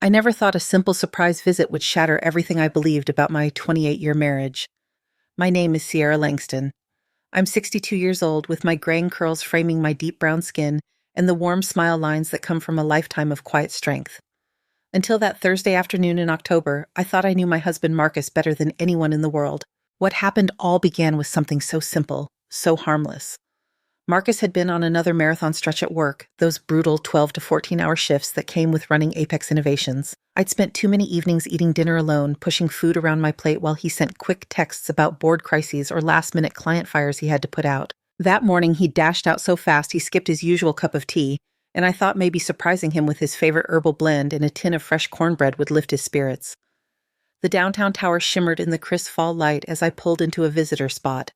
I never thought a simple surprise visit would shatter everything I believed about my 28-year marriage. My name is Sierra Langston. I'm 62 years old with my graying curls framing my deep brown skin and the warm smile lines that come from a lifetime of quiet strength. Until that Thursday afternoon in October, I thought I knew my husband Marcus better than anyone in the world. What happened all began with something so simple, so harmless. Marcus had been on another marathon stretch at work, those brutal 12 to 14-hour shifts that came with running Apex Innovations. I'd spent too many evenings eating dinner alone, pushing food around my plate while he sent quick texts about board crises or last-minute client fires he had to put out. That morning, he dashed out so fast he skipped his usual cup of tea, and I thought maybe surprising him with his favorite herbal blend and a tin of fresh cornbread would lift his spirits. The downtown tower shimmered in the crisp fall light as I pulled into a visitor spot.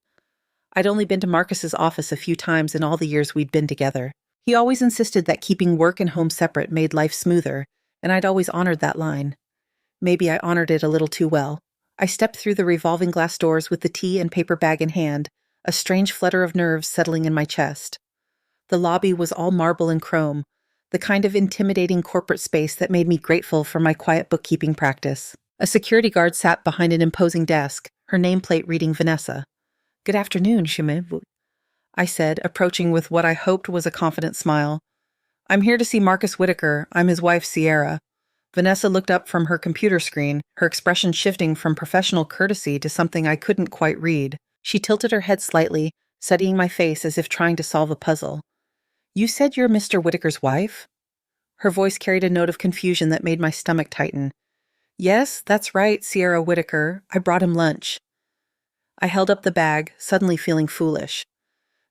I'd only been to Marcus's office a few times in all the years we'd been together. He always insisted that keeping work and home separate made life smoother, and I'd always honored that line. Maybe I honored it a little too well. I stepped through the revolving glass doors with the tea and paper bag in hand, a strange flutter of nerves settling in my chest. The lobby was all marble and chrome, the kind of intimidating corporate space that made me grateful for my quiet bookkeeping practice. A security guard sat behind an imposing desk, her nameplate reading Vanessa. "Good afternoon, Shime," I said, approaching with what I hoped was a confident smile. "I'm here to see Marcus Whitaker. I'm his wife, Sierra." Vanessa looked up from her computer screen, her expression shifting from professional courtesy to something I couldn't quite read. She tilted her head slightly, studying my face as if trying to solve a puzzle. "You said you're Mr. Whitaker's wife?" Her voice carried a note of confusion that made my stomach tighten. "Yes, that's right, Sierra Whitaker. I brought him lunch." I held up the bag, suddenly feeling foolish.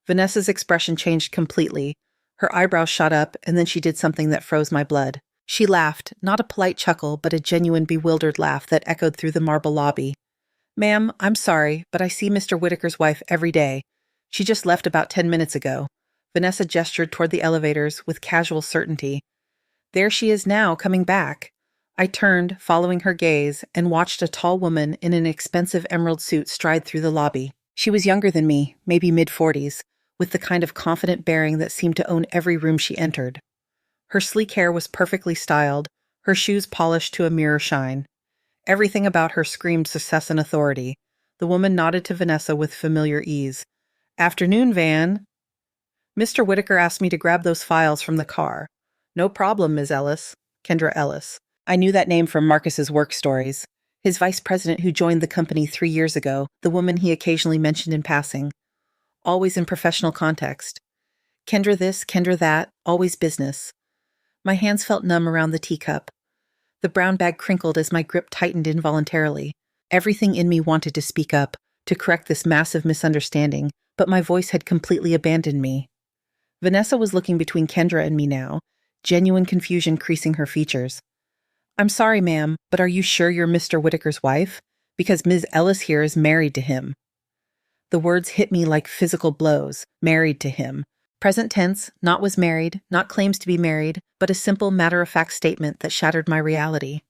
Vanessa's expression changed completely. Her eyebrows shot up, and then she did something that froze my blood. She laughed, not a polite chuckle, but a genuine bewildered laugh that echoed through the marble lobby. "Ma'am, I'm sorry, but I see Mr. Whitaker's wife every day. She just left about 10 minutes ago." Vanessa gestured toward the elevators with casual certainty. "There she is now, coming back." I turned, following her gaze, and watched a tall woman in an expensive emerald suit stride through the lobby. She was younger than me, maybe mid-40s, with the kind of confident bearing that seemed to own every room she entered. Her sleek hair was perfectly styled, her shoes polished to a mirror shine. Everything about her screamed success and authority. The woman nodded to Vanessa with familiar ease. "Afternoon, Van." "Mr. Whitaker asked me to grab those files from the car." "No problem, Ms. Ellis." Kendra Ellis. I knew that name from Marcus's work stories. His vice president who joined the company 3 years ago, the woman he occasionally mentioned in passing. Always in professional context. Kendra this, Kendra that, always business. My hands felt numb around the teacup. The brown bag crinkled as my grip tightened involuntarily. Everything in me wanted to speak up, to correct this massive misunderstanding, but my voice had completely abandoned me. Vanessa was looking between Kendra and me now, genuine confusion creasing her features. "I'm sorry, ma'am, but are you sure you're Mr. Whitaker's wife? Because Ms. Ellis here is married to him." The words hit me like physical blows. Married to him. Present tense, not was married, not claims to be married, but a simple matter-of-fact statement that shattered my reality.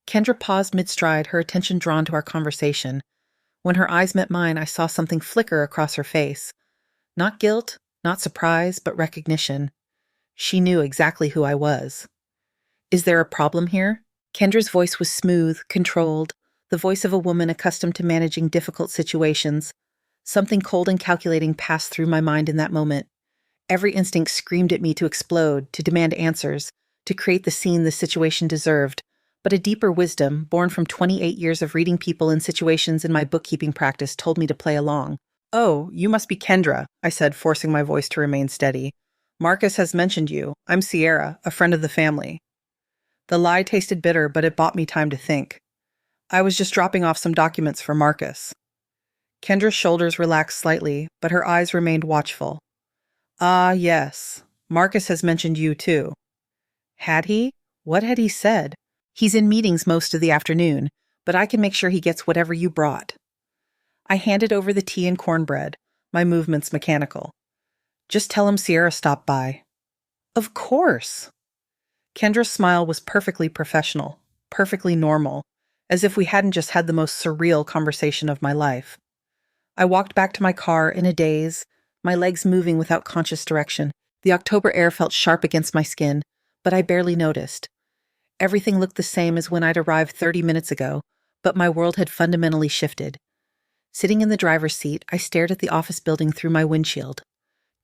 Kendra paused mid-stride, her attention drawn to our conversation. When her eyes met mine, I saw something flicker across her face. Not guilt, not surprise, but recognition. She knew exactly who I was. "Is there a problem here?" Kendra's voice was smooth, controlled, the voice of a woman accustomed to managing difficult situations. Something cold and calculating passed through my mind in that moment. Every instinct screamed at me to explode, to demand answers, to create the scene the situation deserved. But a deeper wisdom, born from 28 years of reading people and situations in my bookkeeping practice, told me to play along. "Oh, you must be Kendra," I said, forcing my voice to remain steady. "Marcus has mentioned you. I'm Sierra, a friend of the family." The lie tasted bitter, but it bought me time to think. "I was just dropping off some documents for Marcus." Kendra's shoulders relaxed slightly, but her eyes remained watchful. "Ah, yes. Marcus has mentioned you, too." Had he? What had he said? "He's in meetings most of the afternoon, but I can make sure he gets whatever you brought." I handed over the tea and cornbread, my movements mechanical. "Just tell him Sierra stopped by." "Of course." Kendra's smile was perfectly professional, perfectly normal, as if we hadn't just had the most surreal conversation of my life. I walked back to my car in a daze, my legs moving without conscious direction. The October air felt sharp against my skin, but I barely noticed. Everything looked the same as when I'd arrived 30 minutes ago, but my world had fundamentally shifted. Sitting in the driver's seat, I stared at the office building through my windshield.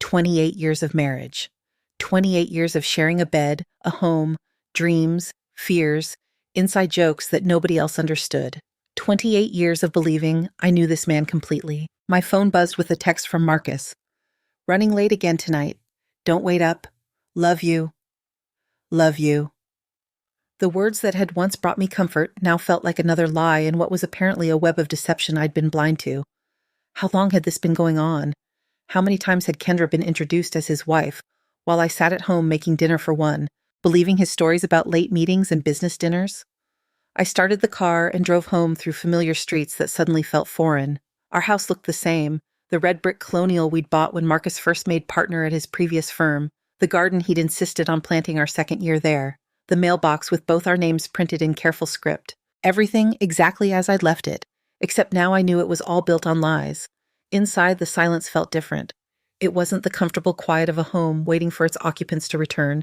28 years of marriage. 28 years of sharing a bed, a home, dreams, fears, inside jokes that nobody else understood. 28 years of believing I knew this man completely. My phone buzzed with a text from Marcus. Running late again tonight. Don't wait up. Love you. Love you. The words that had once brought me comfort now felt like another lie in what was apparently a web of deception I'd been blind to. How long had this been going on? How many times had Kendra been introduced as his wife, while I sat at home making dinner for one, believing his stories about late meetings and business dinners? I started the car and drove home through familiar streets that suddenly felt foreign. Our house looked the same, the red brick colonial we'd bought when Marcus first made partner at his previous firm, the garden he'd insisted on planting our second year there, the mailbox with both our names printed in careful script. Everything exactly as I'd left it, except now I knew it was all built on lies. Inside, the silence felt different. It wasn't the comfortable quiet of a home waiting for its occupants to return.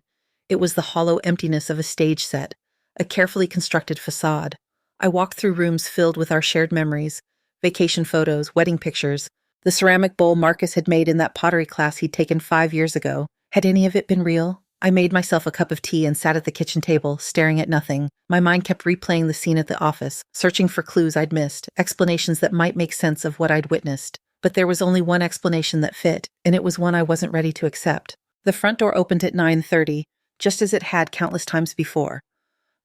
It was the hollow emptiness of a stage set, a carefully constructed facade. I walked through rooms filled with our shared memories, vacation photos, wedding pictures, the ceramic bowl Marcus had made in that pottery class he'd taken 5 years ago. Had any of it been real? I made myself a cup of tea and sat at the kitchen table, staring at nothing. My mind kept replaying the scene at the office, searching for clues I'd missed, explanations that might make sense of what I'd witnessed. But there was only one explanation that fit, and it was one I wasn't ready to accept. The front door opened at 9:30, just as it had countless times before.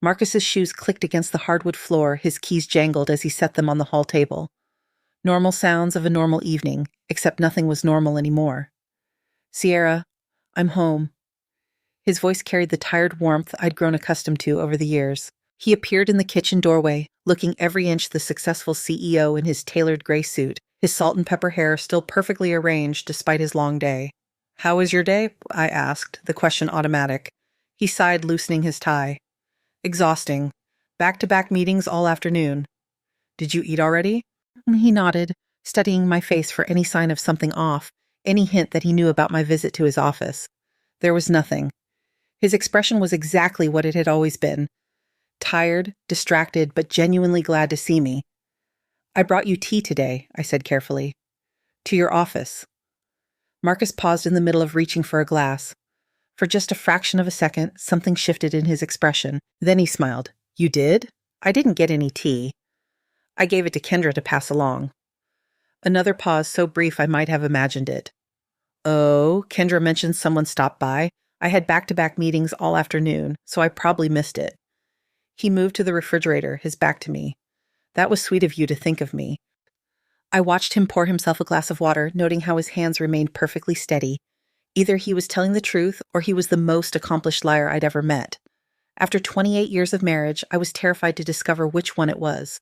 Marcus's shoes clicked against the hardwood floor, his keys jangled as he set them on the hall table. Normal sounds of a normal evening, except nothing was normal anymore. Sierra, I'm home. His voice carried the tired warmth I'd grown accustomed to over the years. He appeared in the kitchen doorway, looking every inch the successful CEO in his tailored gray suit, his salt and pepper hair still perfectly arranged despite his long day. How was your day? I asked, the question automatic. He sighed, loosening his tie. Exhausting. Back-to-back meetings all afternoon. Did you eat already? He nodded, studying my face for any sign of something off, any hint that he knew about my visit to his office. There was nothing. His expression was exactly what it had always been. Tired, distracted, but genuinely glad to see me. I brought you tea today, I said carefully. To your office. Marcus paused in the middle of reaching for a glass. For just a fraction of a second, something shifted in his expression. Then he smiled. You did? I didn't get any tea. I gave it to Kendra to pass along. Another pause so brief I might have imagined it. Oh, Kendra mentioned someone stopped by. I had back-to-back meetings all afternoon, so I probably missed it. He moved to the refrigerator, his back to me. That was sweet of you to think of me. I watched him pour himself a glass of water, noting how his hands remained perfectly steady. Either he was telling the truth, or he was the most accomplished liar I'd ever met. After 28 years of marriage, I was terrified to discover which one it was.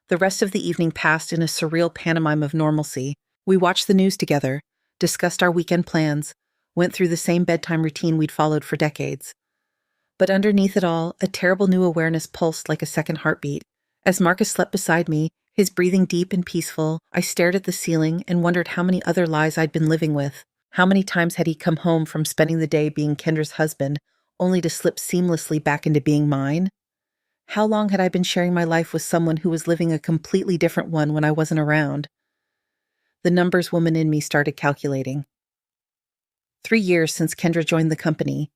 The rest of the evening passed in a surreal pantomime of normalcy. We watched the news together, discussed our weekend plans, went through the same bedtime routine we'd followed for decades. But underneath it all, a terrible new awareness pulsed like a second heartbeat. As Marcus slept beside me, his breathing deep and peaceful, I stared at the ceiling and wondered how many other lies I'd been living with. How many times had he come home from spending the day being Kendra's husband, only to slip seamlessly back into being mine? How long had I been sharing my life with someone who was living a completely different one when I wasn't around? The numbers woman in me started calculating. 3 years since Kendra joined the company.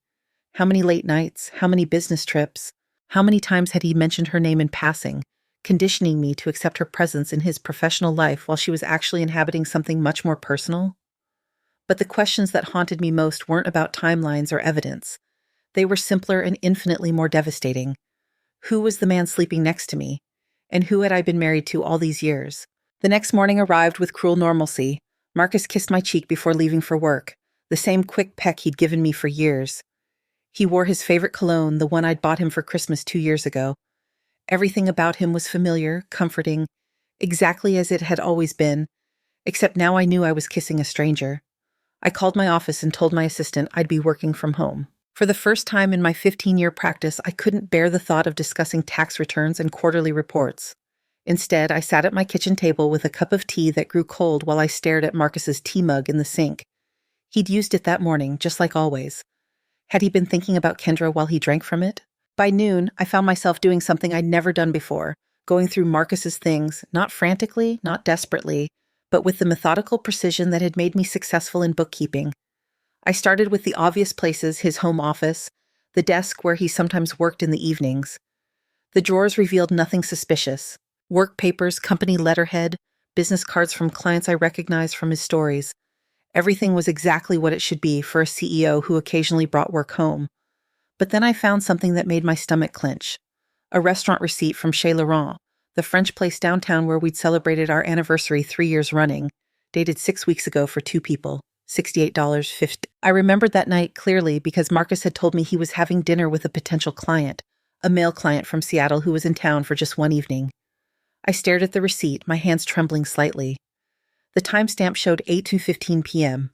How many late nights, how many business trips, how many times had he mentioned her name in passing, conditioning me to accept her presence in his professional life while she was actually inhabiting something much more personal? But the questions that haunted me most weren't about timelines or evidence. They were simpler and infinitely more devastating. Who was the man sleeping next to me? And who had I been married to all these years? The next morning arrived with cruel normalcy. Marcus kissed my cheek before leaving for work, the same quick peck he'd given me for years. He wore his favorite cologne, the one I'd bought him for Christmas 2 years ago. Everything about him was familiar, comforting, exactly as it had always been, except now I knew I was kissing a stranger. I called my office and told my assistant I'd be working from home. For the first time in my 15-year practice, I couldn't bear the thought of discussing tax returns and quarterly reports. Instead, I sat at my kitchen table with a cup of tea that grew cold while I stared at Marcus's tea mug in the sink. He'd used it that morning, just like always. Had he been thinking about Kendra while he drank from it? By noon, I found myself doing something I'd never done before, going through Marcus's things, not frantically, not desperately, but with the methodical precision that had made me successful in bookkeeping. I started with the obvious places: his home office, the desk where he sometimes worked in the evenings. The drawers revealed nothing suspicious: work papers, company letterhead, business cards from clients I recognized from his stories. Everything was exactly what it should be for a CEO who occasionally brought work home. But then I found something that made my stomach clench: a restaurant receipt from Chez Laurent, the French place downtown where we'd celebrated our anniversary 3 years running, dated 6 weeks ago for 2 people, $68.50. I remembered that night clearly because Marcus had told me he was having dinner with a potential client, a male client from Seattle who was in town for just one evening. I stared at the receipt, my hands trembling slightly. The timestamp showed 8:15 p.m.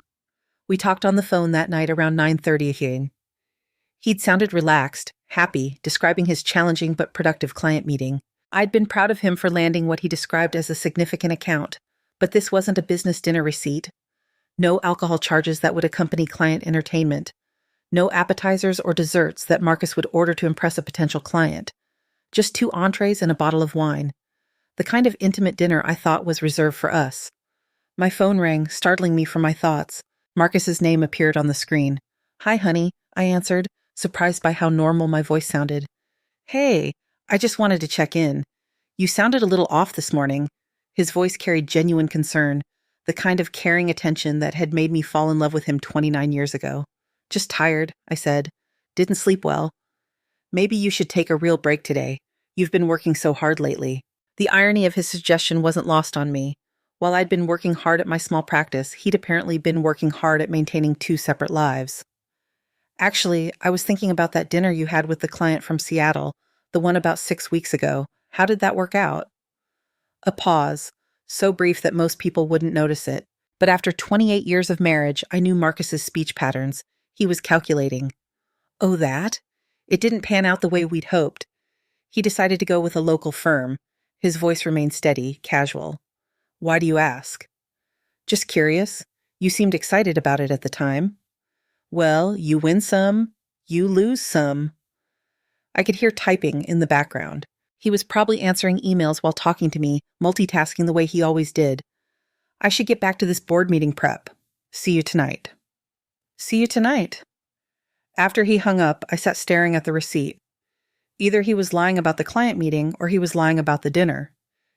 We talked on the phone that night around 9:30 again. He'd sounded relaxed, happy, describing his challenging but productive client meeting. I'd been proud of him for landing what he described as a significant account, but this wasn't a business dinner receipt. No alcohol charges that would accompany client entertainment. No appetizers or desserts that Marcus would order to impress a potential client. Just 2 entrees and a bottle of wine. The kind of intimate dinner I thought was reserved for us. My phone rang, startling me from my thoughts. Marcus's name appeared on the screen. "Hi, honey," I answered, surprised by how normal my voice sounded. "Hey, I just wanted to check in. You sounded a little off this morning." His voice carried genuine concern, the kind of caring attention that had made me fall in love with him 29 years ago. "Just tired," I said. "Didn't sleep well." "Maybe you should take a real break today. You've been working so hard lately." The irony of his suggestion wasn't lost on me. While I'd been working hard at my small practice, he'd apparently been working hard at maintaining 2 separate lives. "Actually, I was thinking about that dinner you had with the client from Seattle, the one about 6 weeks ago. How did that work out?" A pause, so brief that most people wouldn't notice it. But after 28 years of marriage, I knew Marcus's speech patterns. He was calculating. "Oh, that? It didn't pan out the way we'd hoped." He decided to go with a local firm. His voice remained steady, casual. "Why do you ask?" "Just curious. You seemed excited about it at the time." "Well, you win some, you lose some." I could hear typing in the background. He was probably answering emails while talking to me, multitasking the way he always did. "I should get back to this board meeting prep. See you tonight." "See you tonight." After he hung up, I sat staring at the receipt. Either he was lying about the client meeting or he was lying about the dinner.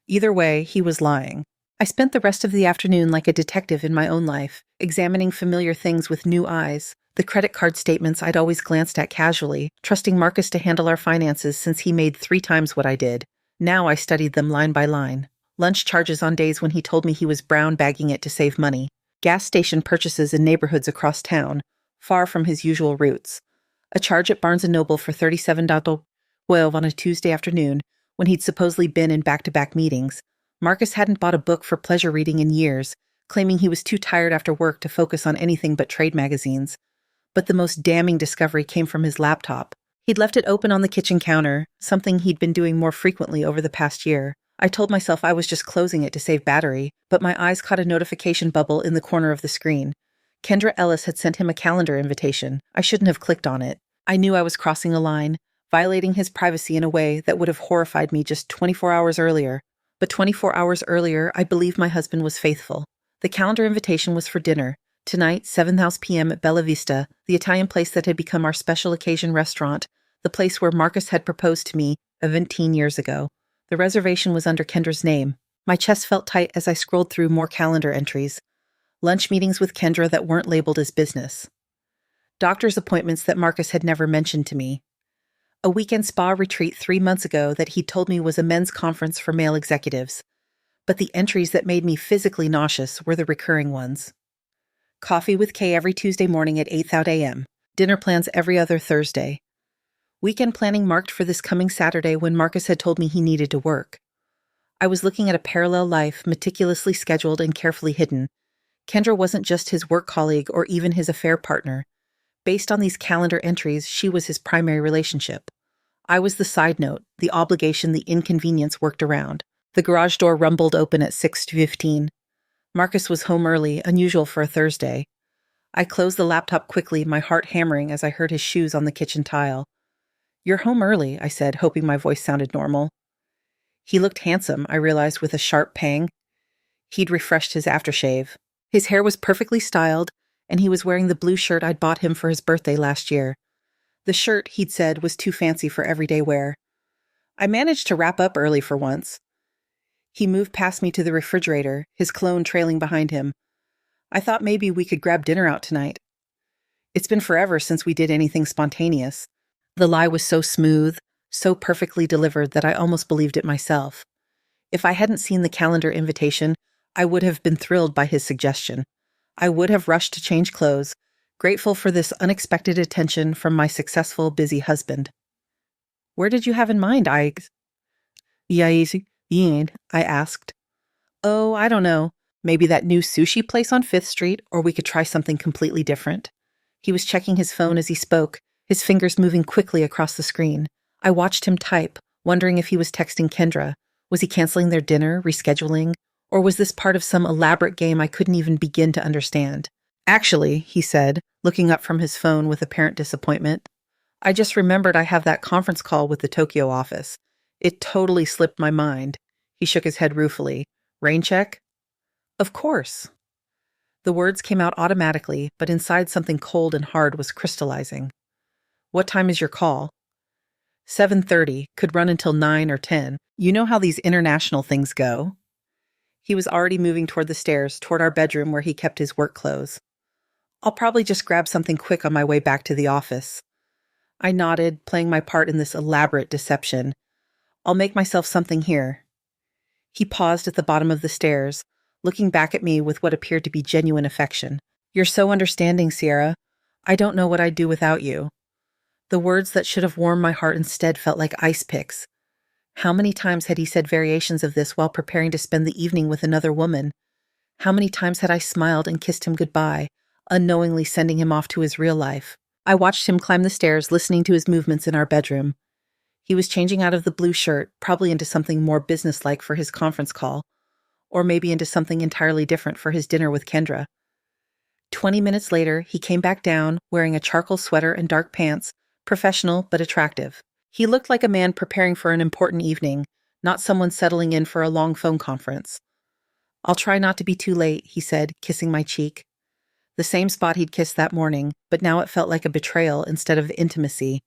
Either way, he was lying. I spent the rest of the afternoon like a detective in my own life, examining familiar things with new eyes. The credit card statements I'd always glanced at casually, trusting Marcus to handle our finances since he made 3 times what I did. Now I studied them line by line. Lunch charges on days when he told me he was brown bagging it to save money. Gas station purchases in neighborhoods across town, far from his usual routes. A charge at Barnes & Noble for $37.12 on a Tuesday afternoon, when he'd supposedly been in back-to-back meetings. Marcus hadn't bought a book for pleasure reading in years, claiming he was too tired after work to focus on anything but trade magazines. But the most damning discovery came from his laptop. He'd left it open on the kitchen counter, something he'd been doing more frequently over the past year. I told myself I was just closing it to save battery, but my eyes caught a notification bubble in the corner of the screen. Kendra Ellis had sent him a calendar invitation. I shouldn't have clicked on it. I knew I was crossing a line, violating his privacy in a way that would have horrified me just 24 hours earlier. But 24 hours earlier, I believed my husband was faithful. The calendar invitation was for dinner. Tonight, 7:00 p.m. at Bella Vista, the Italian place that had become our special occasion restaurant, the place where Marcus had proposed to me 17 years ago. The reservation was under Kendra's name. My chest felt tight as I scrolled through more calendar entries. Lunch meetings with Kendra that weren't labeled as business. Doctor's appointments that Marcus had never mentioned to me. A weekend spa retreat 3 months ago that he'd told me was a men's conference for male executives. But the entries that made me physically nauseous were the recurring ones. Coffee with Kay every Tuesday morning at 8:00 a.m. Dinner plans every other Thursday. Weekend planning marked for this coming Saturday when Marcus had told me he needed to work. I was looking at a parallel life, meticulously scheduled and carefully hidden. Kendra wasn't just his work colleague or even his affair partner. Based on these calendar entries, she was his primary relationship. I was the side note, the obligation, the inconvenience worked around. The garage door rumbled open at 6:15. Marcus was home early, unusual for a Thursday. I closed the laptop quickly, my heart hammering as I heard his shoes on the kitchen tile. "You're home early," I said, hoping my voice sounded normal. He looked handsome, I realized with a sharp pang. He'd refreshed his aftershave. His hair was perfectly styled, and he was wearing the blue shirt I'd bought him for his birthday last year. The shirt, he'd said, was too fancy for everyday wear. I managed to wrap up early for once. He moved past me to the refrigerator, his cologne trailing behind him. "I thought maybe we could grab dinner out tonight. It's been forever since we did anything spontaneous." The lie was so smooth, so perfectly delivered that I almost believed it myself. If I hadn't seen the calendar invitation, I would have been thrilled by his suggestion. I would have rushed to change clothes, grateful for this unexpected attention from my successful, busy husband. "Where did you have in mind, I asked. "Oh, I don't know. Maybe that new sushi place on 5th Street, or we could try something completely different." He was checking his phone as he spoke, his fingers moving quickly across the screen. I watched him type, wondering if he was texting Kendra. Was he canceling their dinner, rescheduling, or was this part of some elaborate game I couldn't even begin to understand? "Actually," he said, looking up from his phone with apparent disappointment, "I just remembered I have that conference call with the Tokyo office. It totally slipped my mind." He shook his head ruefully. "Rain check?" "Of course." The words came out automatically, but inside something cold and hard was crystallizing. "What time is your call?" 7:30, could run until 9 or 10. You know how these international things go." He was already moving toward the stairs, toward our bedroom where he kept his work clothes. "I'll probably just grab something quick on my way back to the office." I nodded, playing my part in this elaborate deception. "I'll make myself something here." He paused at the bottom of the stairs, looking back at me with what appeared to be genuine affection. "You're so understanding, Sierra. I don't know what I'd do without you." The words that should have warmed my heart instead felt like ice picks. How many times had he said variations of this while preparing to spend the evening with another woman? How many times had I smiled and kissed him goodbye, unknowingly sending him off to his real life? I watched him climb the stairs, listening to his movements in our bedroom. He was changing out of the blue shirt, probably into something more businesslike for his conference call, or maybe into something entirely different for his dinner with Kendra. 20 minutes later, he came back down, wearing a charcoal sweater and dark pants, professional but attractive. He looked like a man preparing for an important evening, not someone settling in for a long phone conference. "I'll try not to be too late," he said, kissing my cheek. The same spot he'd kissed that morning, but now it felt like a betrayal instead of intimacy.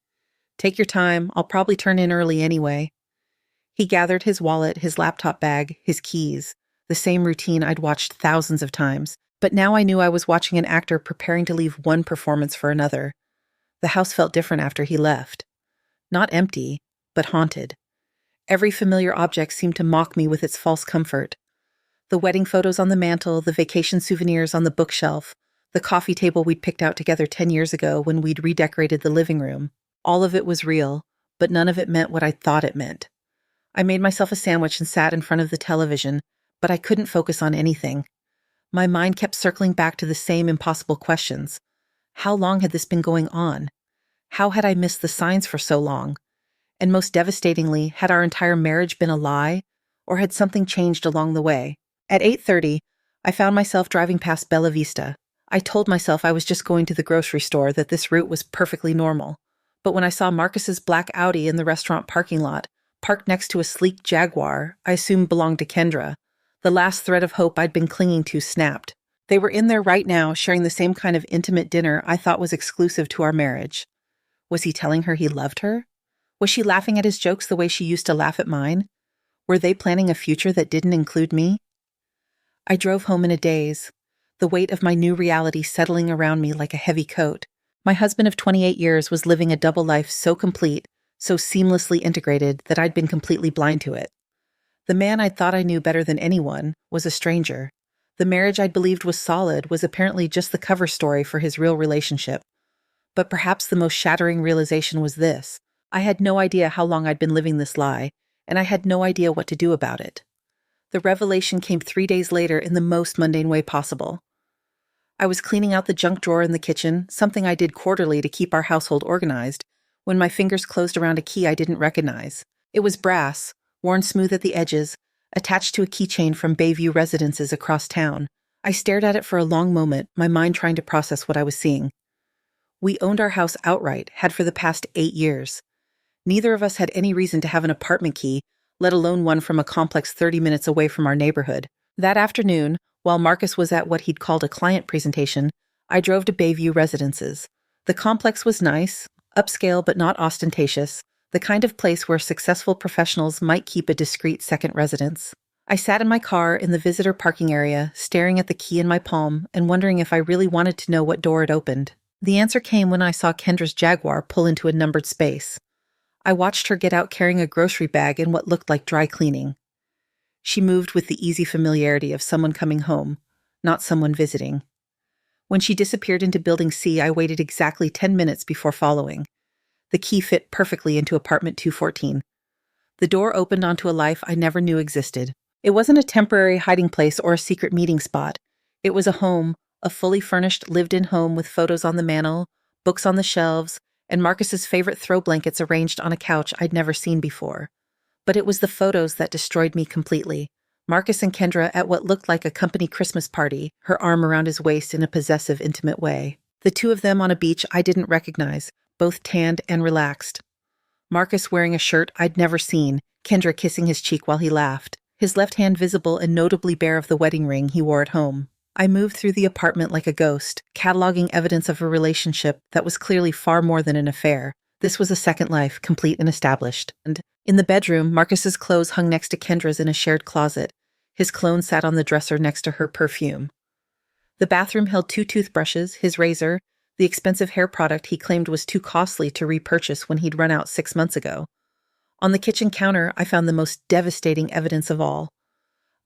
"Take your time, I'll probably turn in early anyway." He gathered his wallet, his laptop bag, his keys, the same routine I'd watched thousands of times, but now I knew I was watching an actor preparing to leave one performance for another. The house felt different after he left. Not empty, but haunted. Every familiar object seemed to mock me with its false comfort. The wedding photos on the mantel, the vacation souvenirs on the bookshelf, the coffee table we'd picked out together 10 years ago when we'd redecorated the living room. All of it was real, but none of it meant what I thought it meant. I made myself a sandwich and sat in front of the television, but I couldn't focus on anything. My mind kept circling back to the same impossible questions. How long had this been going on? How had I missed the signs for so long? And most devastatingly, had our entire marriage been a lie, or had something changed along the way? At 8:30, I found myself driving past Bella Vista. I told myself I was just going to the grocery store, that this route was perfectly normal. But when I saw Marcus's black Audi in the restaurant parking lot, parked next to a sleek Jaguar I assumed belonged to Kendra, the last thread of hope I'd been clinging to snapped. They were in there right now, sharing the same kind of intimate dinner I thought was exclusive to our marriage. Was he telling her he loved her? Was she laughing at his jokes the way she used to laugh at mine? Were they planning a future that didn't include me? I drove home in a daze, the weight of my new reality settling around me like a heavy coat. My husband of 28 years was living a double life so complete, so seamlessly integrated that I'd been completely blind to it. The man I thought I knew better than anyone was a stranger. The marriage I'd believed was solid was apparently just the cover story for his real relationship. But perhaps the most shattering realization was this. I had no idea how long I'd been living this lie, and I had no idea what to do about it. The revelation came 3 days later in the most mundane way possible. I was cleaning out the junk drawer in the kitchen, something I did quarterly to keep our household organized, when my fingers closed around a key I didn't recognize. It was brass, worn smooth at the edges, attached to a keychain from Bayview residences across town. I stared at it for a long moment, my mind trying to process what I was seeing. We owned our house outright, had for the past 8 years. Neither of us had any reason to have an apartment key, let alone one from a complex 30 minutes away from our neighborhood. That afternoon, while Marcus was at what he'd called a client presentation, I drove to Bayview Residences. The complex was nice, upscale but not ostentatious, the kind of place where successful professionals might keep a discreet second residence. I sat in my car in the visitor parking area, staring at the key in my palm and wondering if I really wanted to know what door it opened. The answer came when I saw Kendra's Jaguar pull into a numbered space. I watched her get out carrying a grocery bag in what looked like dry cleaning. She moved with the easy familiarity of someone coming home, not someone visiting. When she disappeared into Building C, I waited exactly 10 minutes before following. The key fit perfectly into apartment 214. The door opened onto a life I never knew existed. It wasn't a temporary hiding place or a secret meeting spot. It was a home, a fully furnished, lived-in home with photos on the mantel, books on the shelves, and Marcus's favorite throw blankets arranged on a couch I'd never seen before. But it was the photos that destroyed me completely. Marcus and Kendra at what looked like a company Christmas party, her arm around his waist in a possessive, intimate way. The two of them on a beach I didn't recognize, both tanned and relaxed. Marcus wearing a shirt I'd never seen, Kendra kissing his cheek while he laughed, his left hand visible and notably bare of the wedding ring he wore at home. I moved through the apartment like a ghost, cataloging evidence of a relationship that was clearly far more than an affair. This was a second life, complete and established. And in the bedroom, Marcus's clothes hung next to Kendra's in a shared closet. His cologne sat on the dresser next to her perfume. The bathroom held 2 toothbrushes, his razor, the expensive hair product he claimed was too costly to repurchase when he'd run out 6 months ago. On the kitchen counter, I found the most devastating evidence of all.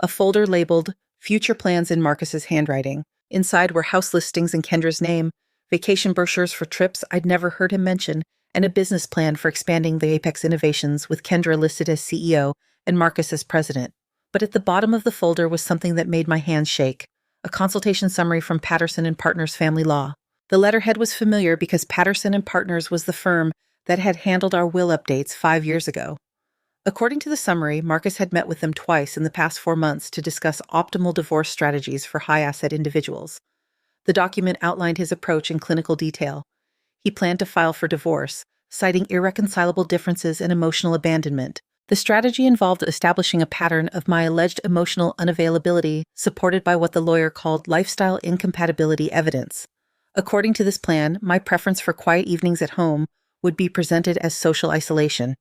A folder labeled Future Plans in Marcus's handwriting. Inside were house listings in Kendra's name, vacation brochures for trips I'd never heard him mention, and a business plan for expanding the Apex Innovations with Kendra listed as CEO and Marcus as president. But at the bottom of the folder was something that made my hands shake, a consultation summary from Patterson and Partners Family Law. The letterhead was familiar because Patterson and Partners was the firm that had handled our will updates 5 years ago. According to the summary, Marcus had met with them twice in the past 4 months to discuss optimal divorce strategies for high-asset individuals. The document outlined his approach in clinical detail. He planned to file for divorce, citing irreconcilable differences and emotional abandonment. The strategy involved establishing a pattern of my alleged emotional unavailability supported by what the lawyer called lifestyle incompatibility evidence. According to this plan, my preference for quiet evenings at home would be presented as social isolation.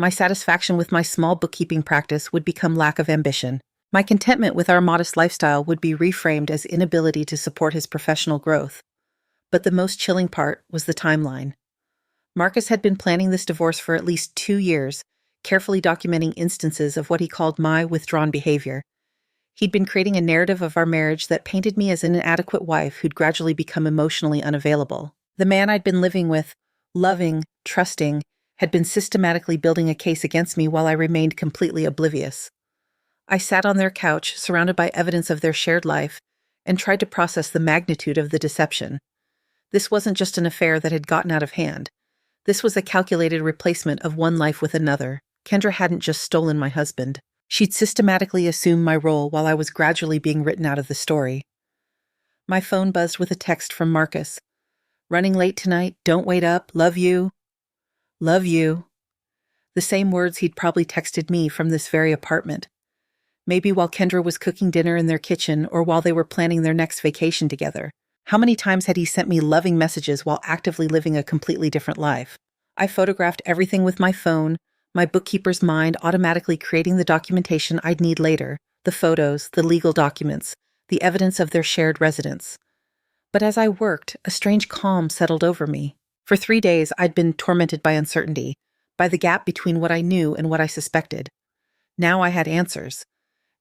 My satisfaction with my small bookkeeping practice would become lack of ambition. My contentment with our modest lifestyle would be reframed as inability to support his professional growth. But the most chilling part was the timeline. Marcus had been planning this divorce for at least 2 years, carefully documenting instances of what he called my withdrawn behavior. He'd been creating a narrative of our marriage that painted me as an inadequate wife who'd gradually become emotionally unavailable. The man I'd been living with, loving, trusting, had been systematically building a case against me while I remained completely oblivious. I sat on their couch, surrounded by evidence of their shared life, and tried to process the magnitude of the deception. This wasn't just an affair that had gotten out of hand. This was a calculated replacement of one life with another. Kendra hadn't just stolen my husband. She'd systematically assumed my role while I was gradually being written out of the story. My phone buzzed with a text from Marcus. "Running late tonight, don't wait up, love you. Love you." The same words he'd probably texted me from this very apartment. Maybe while Kendra was cooking dinner in their kitchen or while they were planning their next vacation together. How many times had he sent me loving messages while actively living a completely different life? I photographed everything with my phone, my bookkeeper's mind automatically creating the documentation I'd need later, the photos, the legal documents, the evidence of their shared residence. But as I worked, a strange calm settled over me. For 3 days, I'd been tormented by uncertainty, by the gap between what I knew and what I suspected. Now I had answers.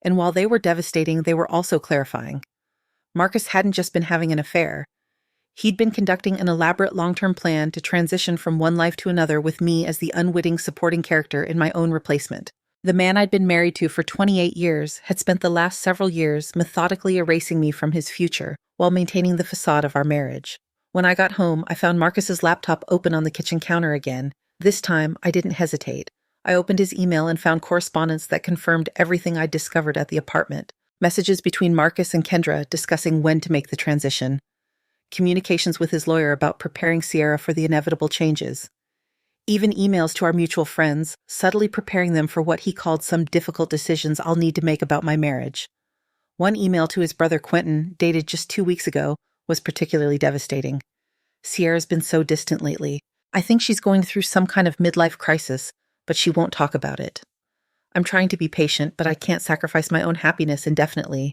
And while they were devastating, they were also clarifying. Marcus hadn't just been having an affair. He'd been conducting an elaborate long-term plan to transition from one life to another with me as the unwitting supporting character in my own replacement. The man I'd been married to for 28 years had spent the last several years methodically erasing me from his future while maintaining the facade of our marriage. When I got home, I found Marcus's laptop open on the kitchen counter again. This time, I didn't hesitate. I opened his email and found correspondence that confirmed everything I'd discovered at the apartment. Messages between Marcus and Kendra discussing when to make the transition. Communications with his lawyer about preparing Sierra for the inevitable changes. Even emails to our mutual friends, subtly preparing them for what he called some difficult decisions I'll need to make about my marriage. One email to his brother Quentin, dated just 2 weeks ago, was particularly devastating. Sierra's been so distant lately. I think she's going through some kind of midlife crisis, but she won't talk about it. I'm trying to be patient, but I can't sacrifice my own happiness indefinitely.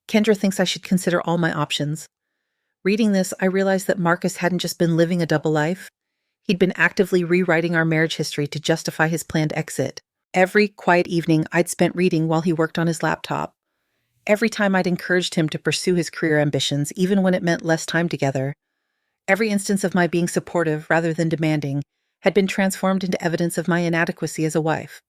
Kendra thinks I should consider all my options. Reading this, I realized that Marcus hadn't just been living a double life. He'd been actively rewriting our marriage history to justify his planned exit. Every quiet evening I'd spent reading while he worked on his laptop. Every time I'd encouraged him to pursue his career ambitions, even when it meant less time together. Every instance of my being supportive rather than demanding had been transformed into evidence of my inadequacy as a wife.